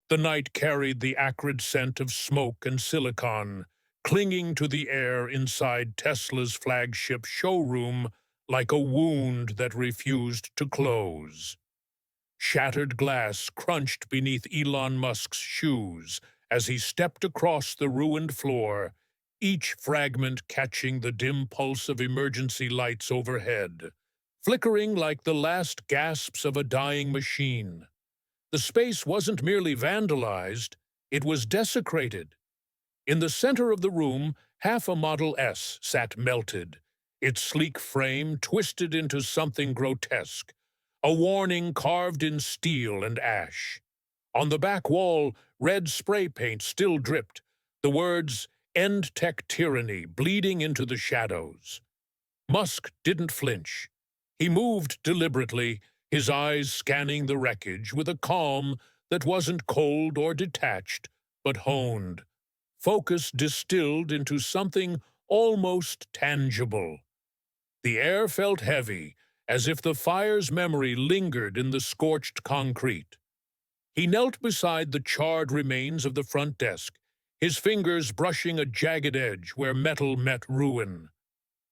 The night carried the acrid scent of smoke and silicon, clinging to the air inside Tesla's flagship showroom like a wound that refused to close. Shattered glass crunched beneath Elon Musk's shoes as he stepped across the ruined floor, each fragment catching the dim pulse of emergency lights overhead, flickering like the last gasps of a dying machine. The space wasn't merely vandalized, it was desecrated. In the center of the room, half a Model S sat melted, its sleek frame twisted into something grotesque, a warning carved in steel and ash. On the back wall, red spray paint still dripped, the words "End Tech Tyranny" bleeding into the shadows. Musk didn't flinch. He moved deliberately, his eyes scanning the wreckage with a calm that wasn't cold or detached, but honed, focus distilled into something almost tangible. The air felt heavy, as if the fire's memory lingered in the scorched concrete. He knelt beside the charred remains of the front desk, his fingers brushing a jagged edge where metal met ruin.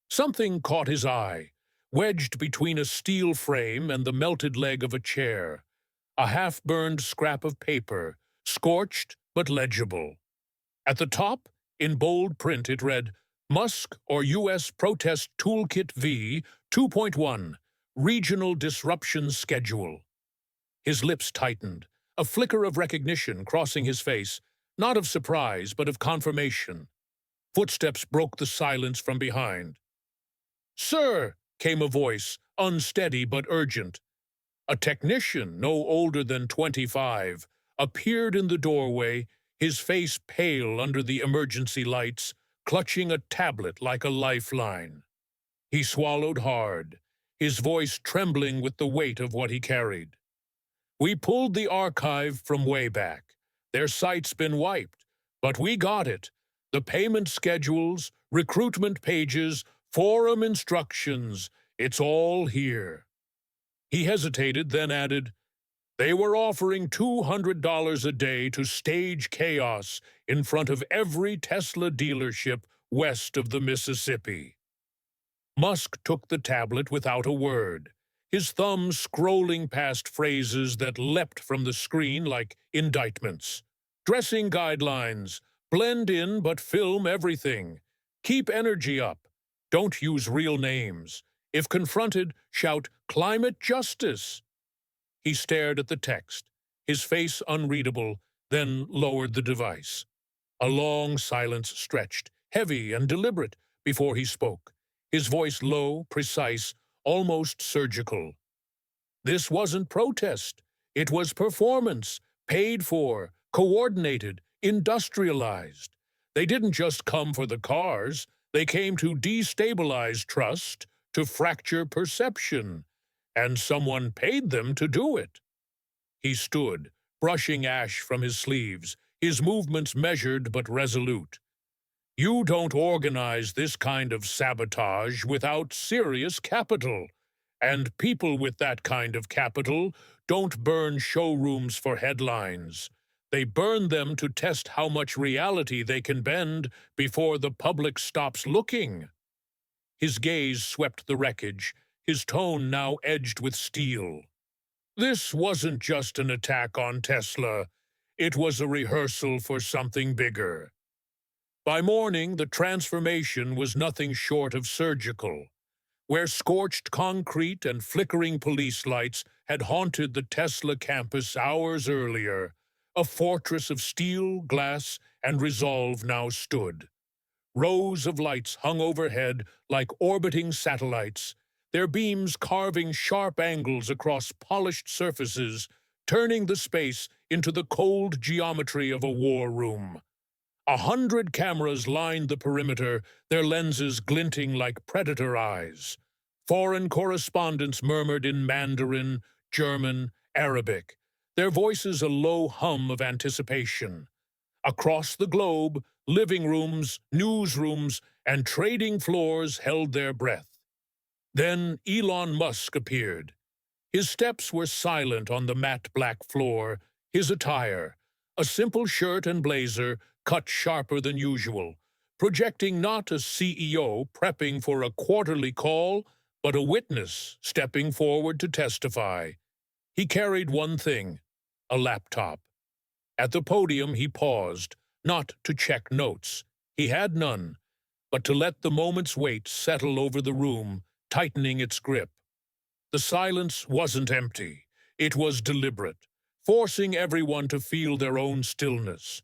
Something caught his eye, wedged between a steel frame and the melted leg of a chair, a half-burned scrap of paper, scorched but legible. At the top, in bold print, it read, "Musk or U.S. Protest Toolkit V 2.1, Regional Disruption Schedule." His lips tightened, a flicker of recognition crossing his face, not of surprise but of confirmation. Footsteps broke the silence from behind. "Sir," came a voice, unsteady but urgent. A technician, no older than 25, appeared in the doorway, his face pale under the emergency lights, clutching a tablet like a lifeline. He swallowed hard, his voice trembling with the weight of what he carried. "We pulled the archive from way back. Their site's been wiped, but we got it. The payment schedules, recruitment pages, forum instructions, it's all here." He hesitated, then added, "They were offering $200 a day to stage chaos in front of every Tesla dealership west of the Mississippi." Musk took the tablet without a word, his thumb scrolling past phrases that leapt from the screen like indictments. "Dressing guidelines, blend in but film everything. Keep energy up. Don't use real names. If confronted, shout climate justice." He stared at the text, his face unreadable, then lowered the device. A long silence stretched, heavy and deliberate, before he spoke, his voice low, precise, almost surgical. "This wasn't protest. It was performance, paid for, coordinated, industrialized. They didn't just come for the cars. They came to destabilize trust, to fracture perception, and someone paid them to do it." He stood, brushing ash from his sleeves, his movements measured but resolute. "You don't organize this kind of sabotage without serious capital, and people with that kind of capital don't burn showrooms for headlines. They burn them to test how much reality they can bend before the public stops looking." His gaze swept the wreckage, his tone now edged with steel. "This wasn't just an attack on Tesla. It was a rehearsal for something bigger." By morning, the transformation was nothing short of surgical. Where scorched concrete and flickering police lights had haunted the Tesla campus hours earlier, a fortress of steel, glass, and resolve now stood. Rows of lights hung overhead like orbiting satellites, their beams carving sharp angles across polished surfaces, turning the space into the cold geometry of a war room. 100 cameras lined the perimeter, their lenses glinting like predator eyes. Foreign correspondents murmured in Mandarin, German, Arabic, their voices a low hum of anticipation. Across the globe, living rooms, newsrooms, and trading floors held their breath. Then Elon Musk appeared. His steps were silent on the matte black floor, his attire, a simple shirt and blazer cut sharper than usual, projecting not a CEO prepping for a quarterly call, but a witness stepping forward to testify. He carried one thing, a laptop. At the podium he paused, not to check notes. He had none, but to let the moment's weight settle over the room, tightening its grip. The silence wasn't empty. It was deliberate, forcing everyone to feel their own stillness.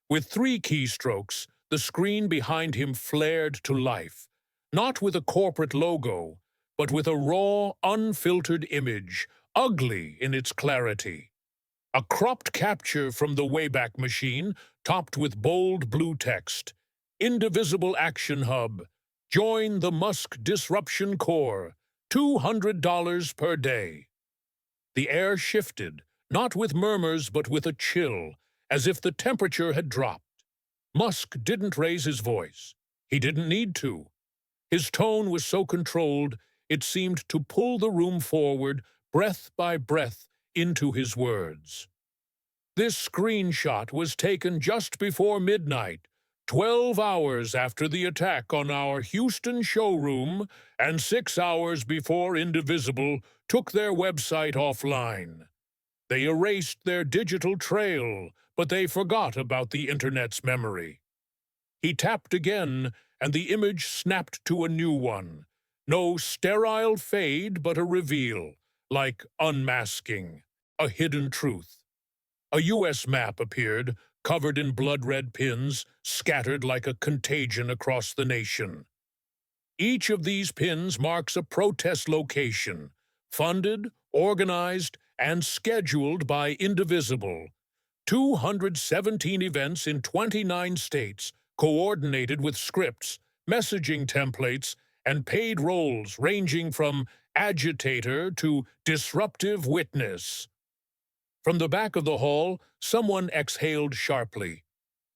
With 3 keystrokes, the screen behind him flared to life, not with a corporate logo, but with a raw, unfiltered image, ugly in its clarity. A cropped capture from the Wayback Machine, topped with bold blue text. Indivisible Action Hub. Join the Musk Disruption Corps. $200 per day. The air shifted, not with murmurs but with a chill, as if the temperature had dropped. Musk didn't raise his voice. He didn't need to. His tone was so controlled, it seemed to pull the room forward, breath by breath, into his words. This screenshot was taken just before midnight, 12 hours after the attack on our Houston showroom and 6 hours before Indivisible took their website offline. They erased their digital trail, but they forgot about the Internet's memory. He tapped again, and the image snapped to a new one. No sterile fade, but a reveal, like unmasking, a hidden truth. A U.S. map appeared, covered in blood-red pins, scattered like a contagion across the nation. Each of these pins marks a protest location, funded, organized, and scheduled by Indivisible. 217 events in 29 states, coordinated with scripts, messaging templates, and paid roles ranging from agitator to disruptive witness. From the back of the hall, someone exhaled sharply.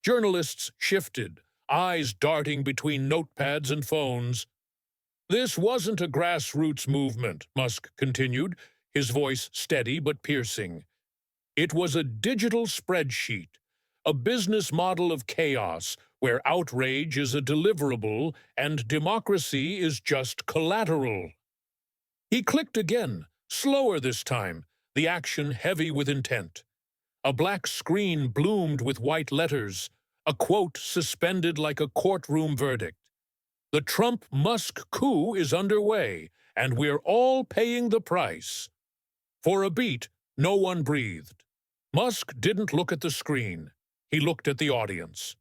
Journalists shifted, eyes darting between notepads and phones. This wasn't a grassroots movement, Musk continued, his voice steady but piercing. It was a digital spreadsheet, a business model of chaos where outrage is a deliverable and democracy is just collateral. He clicked again, slower this time, the action heavy with intent. A black screen bloomed with white letters, a quote suspended like a courtroom verdict. The Trump-Musk coup is underway, and we're all paying the price. For a beat, no one breathed. Musk didn't look at the screen. He looked at the audience.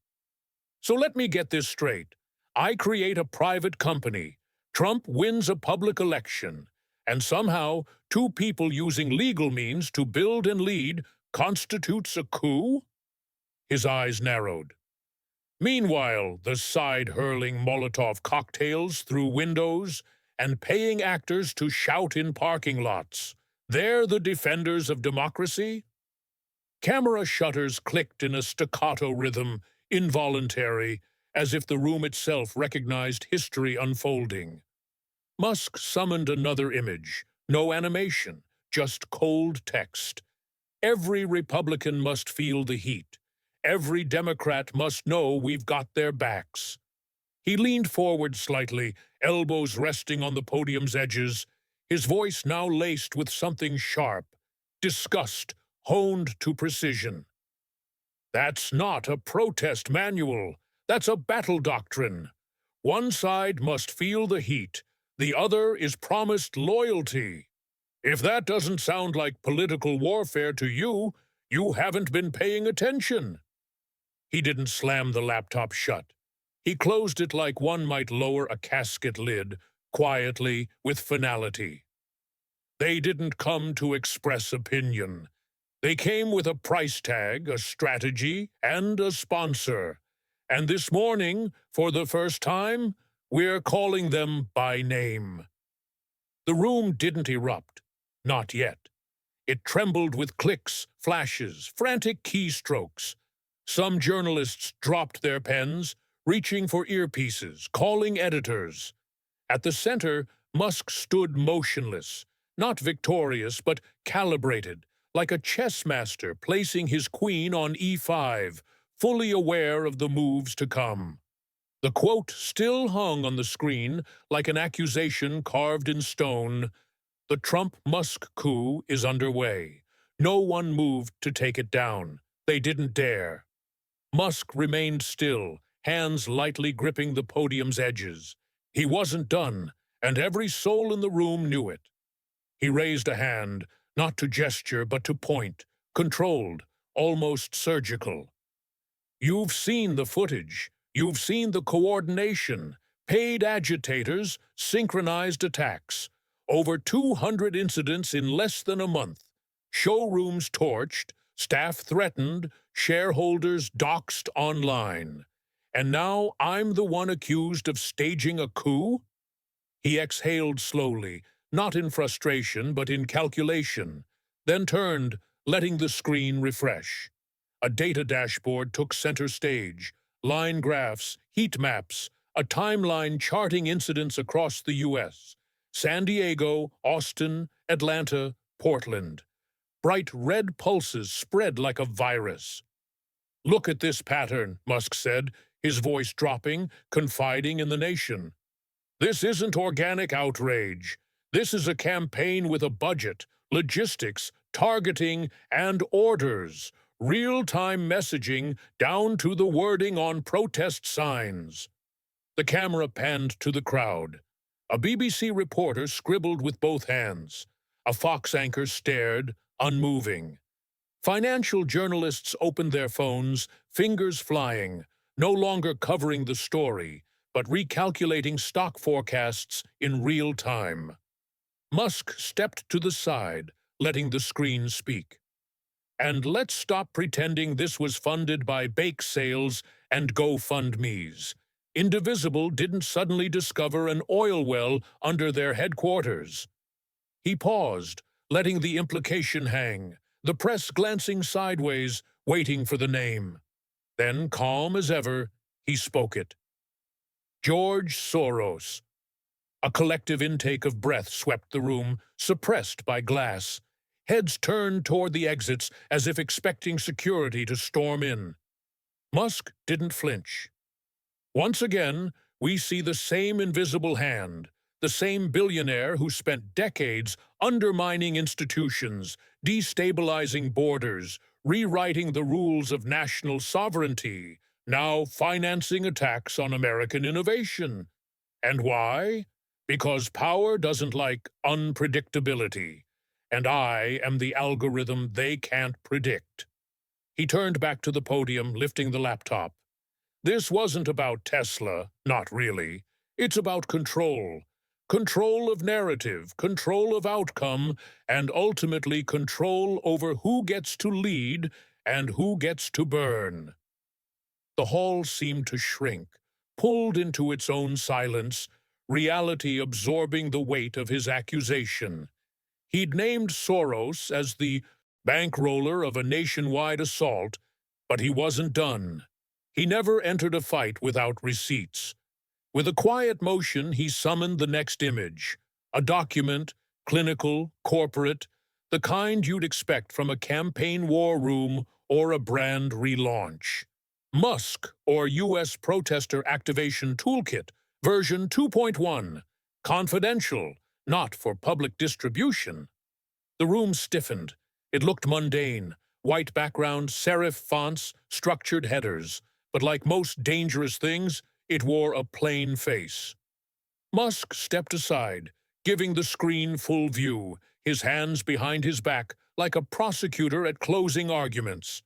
So let me get this straight. I create a private company. Trump wins a public election. And somehow, 2 people using legal means to build and lead constitutes a coup? His eyes narrowed. Meanwhile, the side-hurling Molotov cocktails through windows and paying actors to shout in parking lots. They're the defenders of democracy? Camera shutters clicked in a staccato rhythm, involuntary, as if the room itself recognized history unfolding. Musk summoned another image, no animation, just cold text. Every Republican must feel the heat. Every Democrat must know we've got their backs. He leaned forward slightly, elbows resting on the podium's edges, his voice now laced with something sharp, disgust honed to precision. That's not a protest manual. That's a battle doctrine. One side must feel the heat. The other is promised loyalty. If that doesn't sound like political warfare to you, you haven't been paying attention. He didn't slam the laptop shut. He closed it like one might lower a casket lid, quietly, with finality. They didn't come to express opinion. They came with a price tag, a strategy, and a sponsor. And this morning, for the first time, we're calling them by name. The room didn't erupt. Not yet. It trembled with clicks, flashes, frantic keystrokes. Some journalists dropped their pens, reaching for earpieces, calling editors. At the center, Musk stood motionless, not victorious, but calibrated, like a chess master placing his queen on e5, fully aware of the moves to come. The quote still hung on the screen like an accusation carved in stone. The Trump-Musk coup is underway. No one moved to take it down. They didn't dare. Musk remained still, hands lightly gripping the podium's edges. He wasn't done, and every soul in the room knew it. He raised a hand, not to gesture but to point, controlled, almost surgical. You've seen the footage. You've seen the coordination, paid agitators, synchronized attacks. Over 200 incidents in less than a month. Showrooms torched, staff threatened, shareholders doxxed online. And now I'm the one accused of staging a coup? He exhaled slowly, not in frustration but in calculation, then turned, letting the screen refresh. A data dashboard took center stage, line graphs, heat maps, a timeline charting incidents across the U.S. San Diego, Austin, Atlanta, Portland. Bright red pulses spread like a virus. "Look at this pattern," Musk said, his voice dropping, confiding in the nation. "This isn't organic outrage. This is a campaign with a budget, logistics, targeting, and orders. Real-time messaging down to the wording on protest signs." The camera panned to the crowd. A BBC reporter scribbled with both hands. A Fox anchor stared, unmoving. Financial journalists opened their phones, fingers flying, no longer covering the story, but recalculating stock forecasts in real time. Musk stepped to the side, letting the screen speak. "And let's stop pretending this was funded by bake sales and GoFundMes. Indivisible didn't suddenly discover an oil well under their headquarters." He paused, letting the implication hang, the press glancing sideways, waiting for the name. Then, calm as ever, he spoke it. George Soros. A collective intake of breath swept the room, suppressed by glass. Heads turned toward the exits as if expecting security to storm in. Musk didn't flinch. "Once again, we see the same invisible hand, the same billionaire who spent decades undermining institutions, destabilizing borders, rewriting the rules of national sovereignty, now financing attacks on American innovation. And why? Because power doesn't like unpredictability, and I am the algorithm they can't predict." He turned back to the podium, lifting the laptop. "This wasn't about Tesla, not really. It's about control. Control of narrative, control of outcome, and ultimately control over who gets to lead and who gets to burn." The hall seemed to shrink, pulled into its own silence, reality absorbing the weight of his accusation. He'd named Soros as the bankroller of a nationwide assault, but he wasn't done. He never entered a fight without receipts. With a quiet motion, he summoned the next image. A document, clinical, corporate, the kind you'd expect from a campaign war room or a brand relaunch. Musk, or U.S. Protester Activation Toolkit, version 2.1. Confidential, not for public distribution. The room stiffened. It looked mundane. White background, serif fonts, structured headers. But like most dangerous things, it wore a plain face. Musk stepped aside, giving the screen full view, his hands behind his back, like a prosecutor at closing arguments.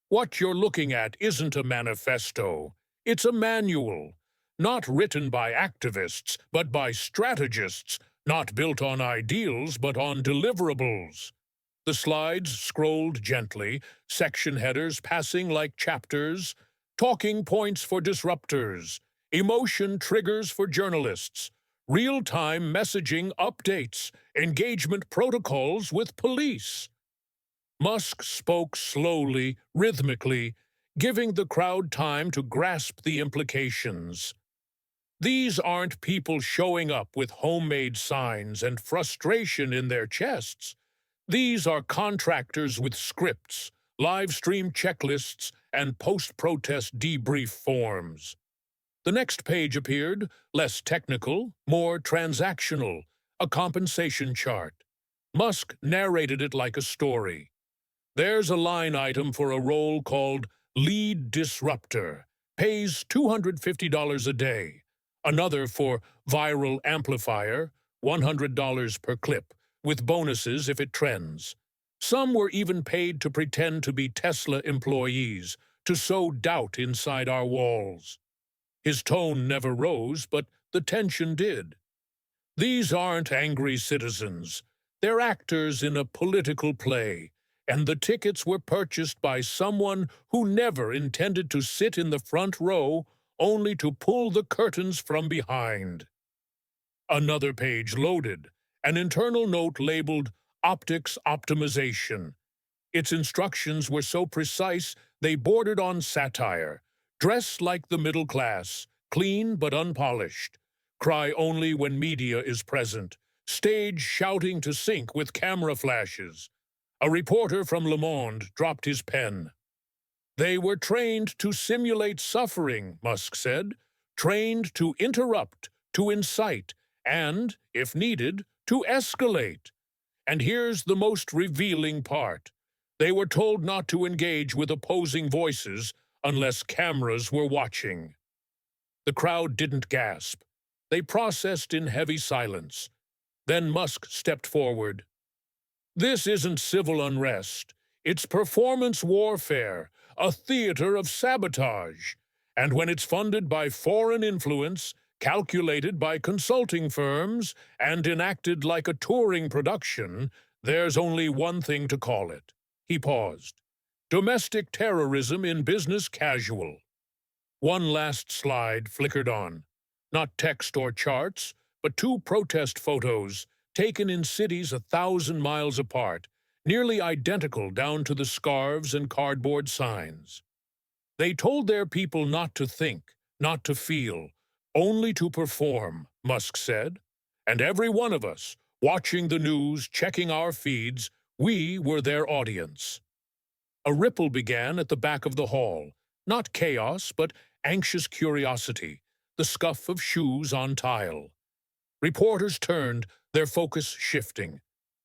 "What you're looking at isn't a manifesto. It's a manual. Not written by activists, but by strategists. Not built on ideals, but on deliverables." The slides scrolled gently, section headers passing like chapters, talking points for disruptors, emotion triggers for journalists, real-time messaging updates, engagement protocols with police. Musk spoke slowly, rhythmically, giving the crowd time to grasp the implications. These aren't people showing up with homemade signs and frustration in their chests. These are contractors with scripts, live stream checklists, and post-protest debrief forms. The next page appeared, less technical, more transactional, a compensation chart. Musk narrated it like a story. There's a line item for a role called lead disruptor, pays $250 a day. Another for viral amplifier, $100 per clip, with bonuses if it trends. Some were even paid to pretend to be Tesla employees, to sow doubt inside our walls. His tone never rose, but the tension did. These aren't angry citizens. They're actors in a political play, and the tickets were purchased by someone who never intended to sit in the front row, only to pull the curtains from behind. Another page loaded, an internal note labeled Optics Optimization. Its instructions were so precise they bordered on satire. Dress like the middle class, clean but unpolished. Cry only when media is present. Stage shouting to sync with camera flashes. A reporter from Le Monde dropped his pen. They were trained to simulate suffering, Musk said, trained to interrupt, to incite, and, if needed, to escalate. And here's the most revealing part. They were told not to engage with opposing voices unless cameras were watching. The crowd didn't gasp. They processed in heavy silence. Then Musk stepped forward. This isn't civil unrest. It's performance warfare, a theater of sabotage. And when it's funded by foreign influence, calculated by consulting firms, and enacted like a touring production, there's only one thing to call it. He paused. Domestic terrorism in business casual. One last slide flickered on. Not text or charts, but two protest photos taken in cities 1,000 miles apart, nearly identical down to the scarves and cardboard signs. They told their people not to think, not to feel, only to perform, Musk said. And every one of us, watching the news, checking our feeds, we were their audience. A ripple began at the back of the hall, not chaos, but anxious curiosity, the scuff of shoes on tile. Reporters turned, their focus shifting.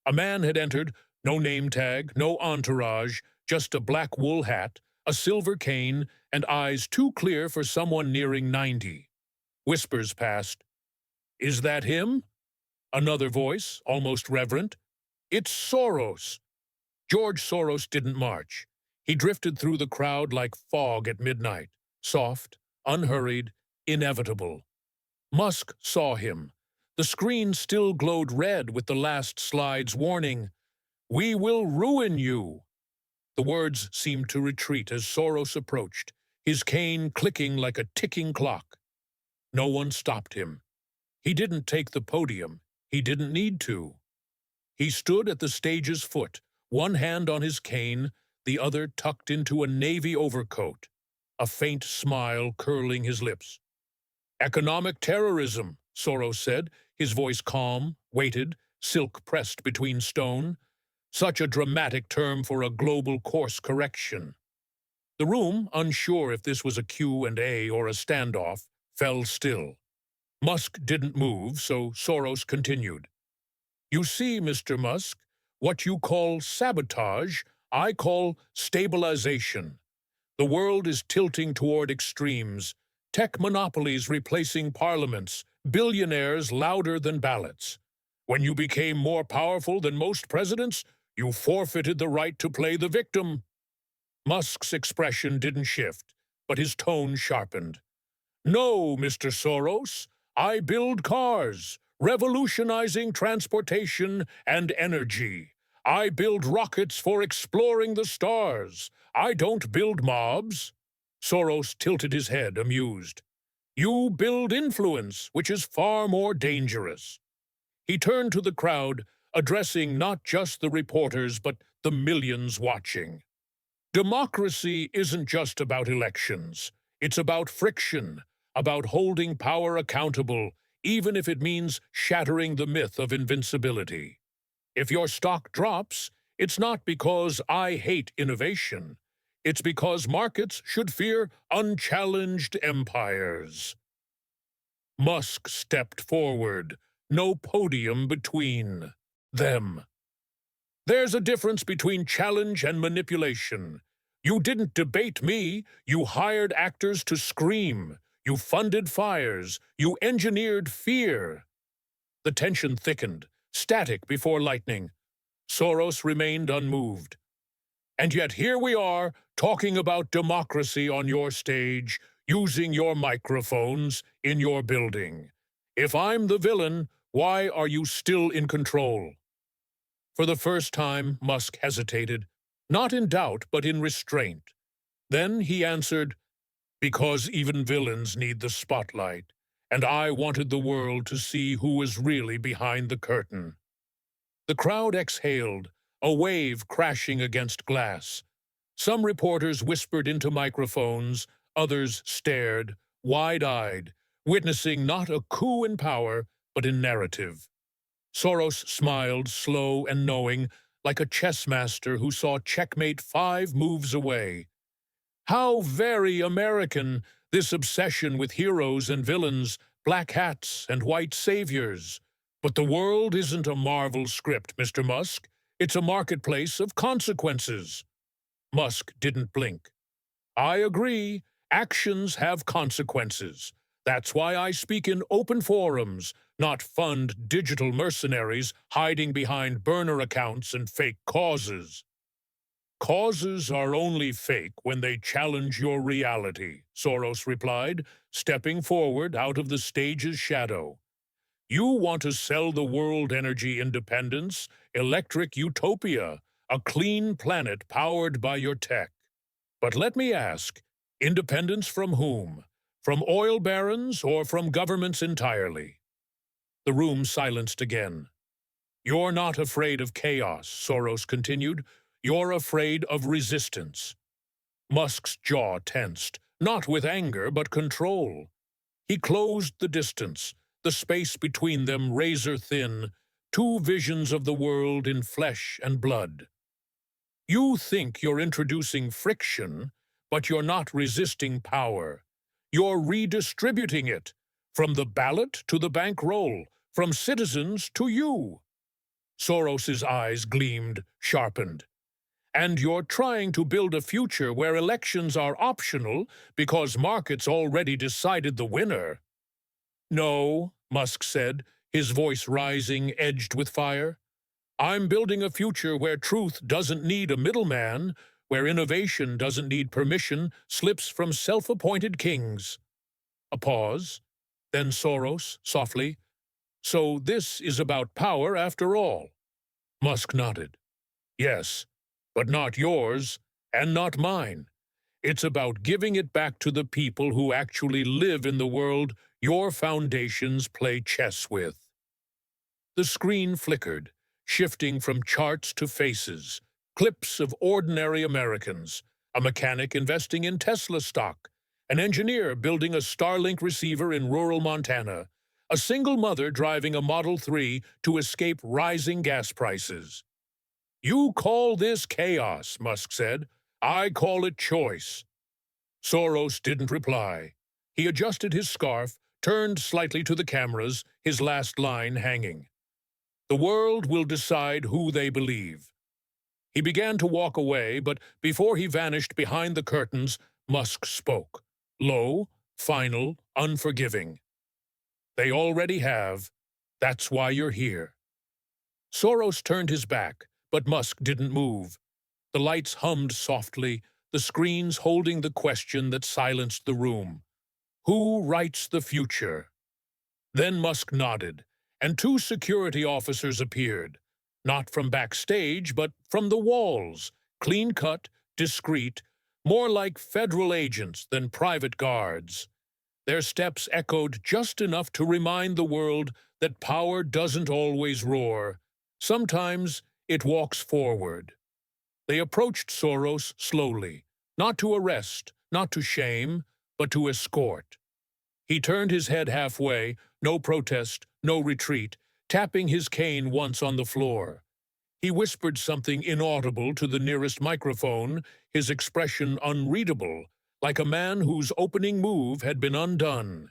A man had entered, no name tag, no entourage, just a black wool hat, a silver cane, and eyes too clear for someone nearing 90. Whispers passed. Is that him? Another voice, almost reverent. It's Soros. George Soros didn't march. He drifted through the crowd like fog at midnight, soft, unhurried, inevitable. Musk saw him. The screen still glowed red with the last slide's warning, "We will ruin you." The words seemed to retreat as Soros approached, his cane clicking like a ticking clock. No one stopped him. He didn't take the podium. He didn't need to. He stood at the stage's foot, one hand on his cane, the other tucked into a navy overcoat, a faint smile curling his lips. Economic terrorism, Soros said, his voice calm, weighted, silk pressed between stone. Such a dramatic term for a global course correction. The room, unsure if this was a Q&A or a standoff, fell still. Musk didn't move, so Soros continued. You see, Mr. Musk, what you call sabotage, I call stabilization. The world is tilting toward extremes. Tech monopolies replacing parliaments, billionaires louder than ballots. When you became more powerful than most presidents, you forfeited the right to play the victim. Musk's expression didn't shift, but his tone sharpened. No, Mr. Soros, I build cars, revolutionizing transportation and energy. I build rockets for exploring the stars. I don't build mobs. Soros tilted his head, amused. You build influence, which is far more dangerous. He turned to the crowd, addressing not just the reporters, but the millions watching. Democracy isn't just about elections. It's about friction, about holding power accountable, even if it means shattering the myth of invincibility. If your stock drops, it's not because I hate innovation. It's because markets should fear unchallenged empires. Musk stepped forward, no podium between them. There's a difference between challenge and manipulation. You didn't debate me, you hired actors to scream. You funded fires, you engineered fear. The tension thickened, static before lightning. Soros remained unmoved. And yet here we are, talking about democracy on your stage, using your microphones in your building. If I'm the villain, why are you still in control? For the first time, Musk hesitated, not in doubt, but in restraint. Then he answered, because even villains need the spotlight, and I wanted the world to see who was really behind the curtain. The crowd exhaled, a wave crashing against glass. Some reporters whispered into microphones, others stared, wide-eyed, witnessing not a coup in power, but in narrative. Soros smiled, slow and knowing, like a chess master who saw checkmate 5 moves away. How very American, this obsession with heroes and villains, black hats and white saviors. But the world isn't a Marvel script, Mr. Musk. It's a marketplace of consequences. Musk didn't blink. I agree. Actions have consequences. That's why I speak in open forums, not fund digital mercenaries hiding behind burner accounts and fake causes. Causes are only fake when they challenge your reality, Soros replied, stepping forward out of the stage's shadow. You want to sell the world energy independence, electric utopia, a clean planet powered by your tech. But let me ask, independence from whom? From oil barons or from governments entirely? The room silenced again. You're not afraid of chaos, Soros continued. You're afraid of resistance. Musk's jaw tensed, not with anger but control. He closed the distance, the space between them razor-thin, 2 visions of the world in flesh and blood. You think you're introducing friction, but you're not resisting power. You're redistributing it, from the ballot to the bankroll, from citizens to you. Soros's eyes gleamed, sharpened. And you're trying to build a future where elections are optional because markets already decided the winner. No, Musk said, his voice rising, edged with fire. I'm building a future where truth doesn't need a middleman, where innovation doesn't need permission, slips from self-appointed kings. A pause. Then Soros, softly, so this is about power after all. Musk nodded. Yes, but not yours, and not mine. It's about giving it back to the people who actually live in the world your foundations play chess with. The screen flickered, shifting from charts to faces, clips of ordinary Americans, a mechanic investing in Tesla stock, an engineer building a Starlink receiver in rural Montana, a single mother driving a Model 3 to escape rising gas prices. You call this chaos, Musk said. I call it choice. Soros didn't reply. He adjusted his scarf, turned slightly to the cameras, his last line hanging. The world will decide who they believe. He began to walk away, but before he vanished behind the curtains, Musk spoke. Low, final, unforgiving. They already have. That's why you're here. Soros turned his back, but Musk didn't move. The lights hummed softly, the screens holding the question that silenced the room. Who writes the future? Then Musk nodded, and 2 security officers appeared, not from backstage, but from the walls, clean-cut, discreet, more like federal agents than private guards. Their steps echoed just enough to remind the world that power doesn't always roar. Sometimes it walks forward. They approached Soros slowly, not to arrest, not to shame, but to escort. He turned his head halfway, no protest, no retreat, tapping his cane once on the floor. He whispered something inaudible to the nearest microphone, his expression unreadable, like a man whose opening move had been undone.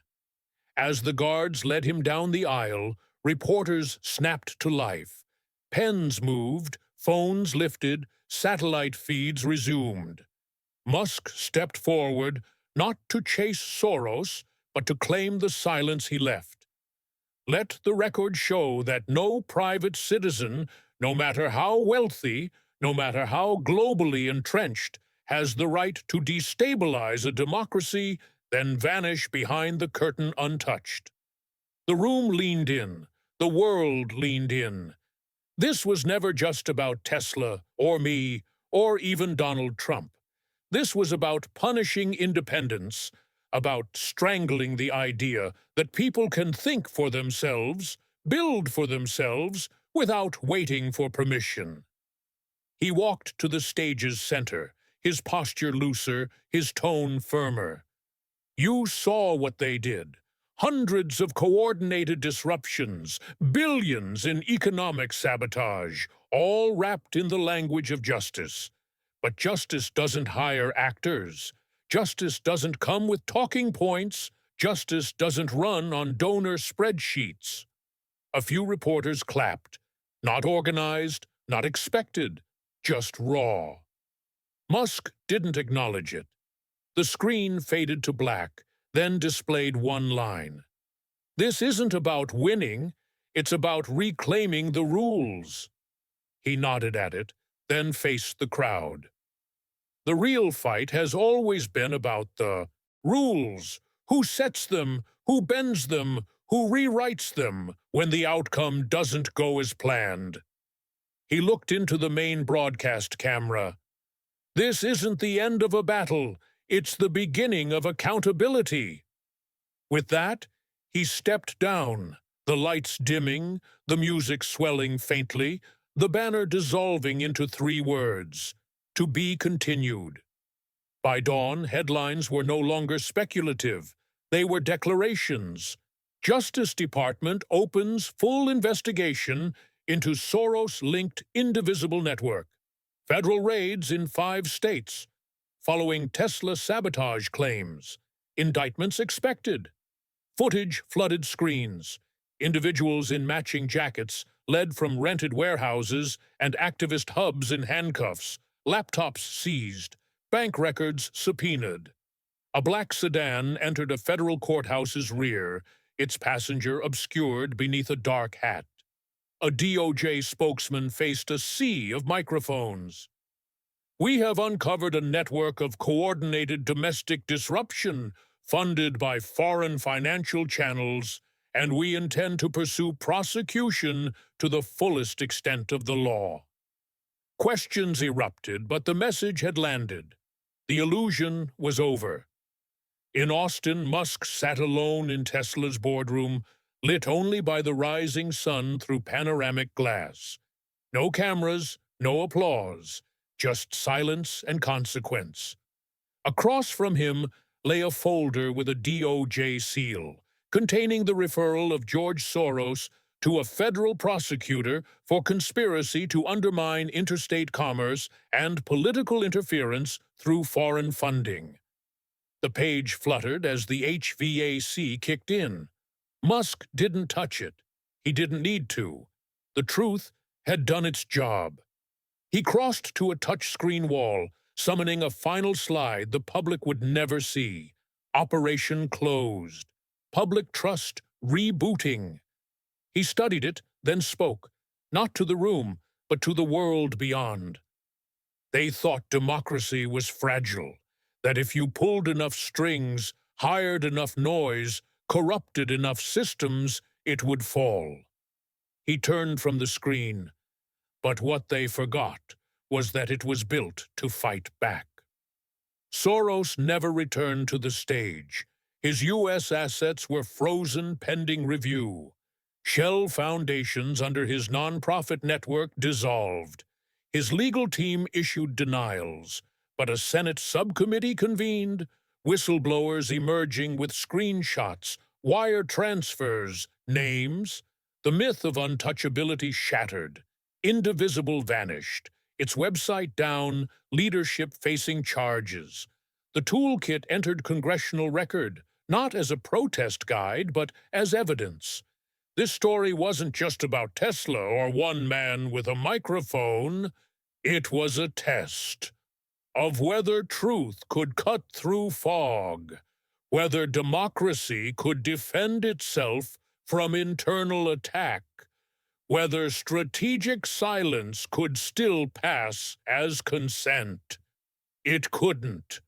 As the guards led him down the aisle, reporters snapped to life. Pens moved, phones lifted, satellite feeds resumed. Musk stepped forward, not to chase Soros, but to claim the silence he left. Let the record show that no private citizen, no matter how wealthy, no matter how globally entrenched, has the right to destabilize a democracy, then vanish behind the curtain untouched. The room leaned in. The world leaned in. This was never just about Tesla, or me, or even Donald Trump. This was about punishing independence, about strangling the idea that people can think for themselves, build for themselves, without waiting for permission. He walked to the stage's center, his posture looser, his tone firmer. You saw what they did. Hundreds of coordinated disruptions, billions in economic sabotage, all wrapped in the language of justice. But justice doesn't hire actors. Justice doesn't come with talking points. Justice doesn't run on donor spreadsheets. A few reporters clapped. Not organized, not expected, just raw. Musk didn't acknowledge it. The screen faded to black, then displayed one line. This isn't about winning, it's about reclaiming the rules. He nodded at it, then faced the crowd. The real fight has always been about the rules. Who sets them, who bends them, who rewrites them when the outcome doesn't go as planned. He looked into the main broadcast camera. This isn't the end of a battle. It's the beginning of accountability. With that, he stepped down, the lights dimming, the music swelling faintly, the banner dissolving into 3 words, to be continued. By dawn, headlines were no longer speculative. They were declarations. Justice Department opens full investigation into Soros-linked indivisible network. Federal raids in 5 states. Following Tesla sabotage claims, indictments expected. Footage flooded screens. Individuals in matching jackets led from rented warehouses and activist hubs in handcuffs, laptops seized, bank records subpoenaed. A black sedan entered a federal courthouse's rear, its passenger obscured beneath a dark hat. A DOJ spokesman faced a sea of microphones. We have uncovered a network of coordinated domestic disruption funded by foreign financial channels, and we intend to pursue prosecution to the fullest extent of the law. Questions erupted, but the message had landed. The illusion was over. In Austin, Musk sat alone in Tesla's boardroom, lit only by the rising sun through panoramic glass. No cameras, no applause. Just silence and consequence. Across from him lay a folder with a DOJ seal, containing the referral of George Soros to a federal prosecutor for conspiracy to undermine interstate commerce and political interference through foreign funding. The page fluttered as the HVAC kicked in. Musk didn't touch it. He didn't need to. The truth had done its job. He crossed to a touchscreen wall, summoning a final slide the public would never see. Operation closed. Public trust rebooting. He studied it, then spoke, not to the room, but to the world beyond. They thought democracy was fragile, that if you pulled enough strings, hired enough noise, corrupted enough systems, it would fall. He turned from the screen. But what they forgot was that it was built to fight back. Soros never returned to the stage. His U.S. assets were frozen pending review. Shell foundations under his nonprofit network dissolved. His legal team issued denials, but a Senate subcommittee convened, whistleblowers emerging with screenshots, wire transfers, names. The myth of untouchability shattered. Indivisible vanished, its website down, leadership facing charges. The toolkit entered congressional record, not as a protest guide, but as evidence. This story wasn't just about Tesla or one man with a microphone. It was a test of whether truth could cut through fog, whether democracy could defend itself from internal attack, whether strategic silence could still pass as consent. It couldn't.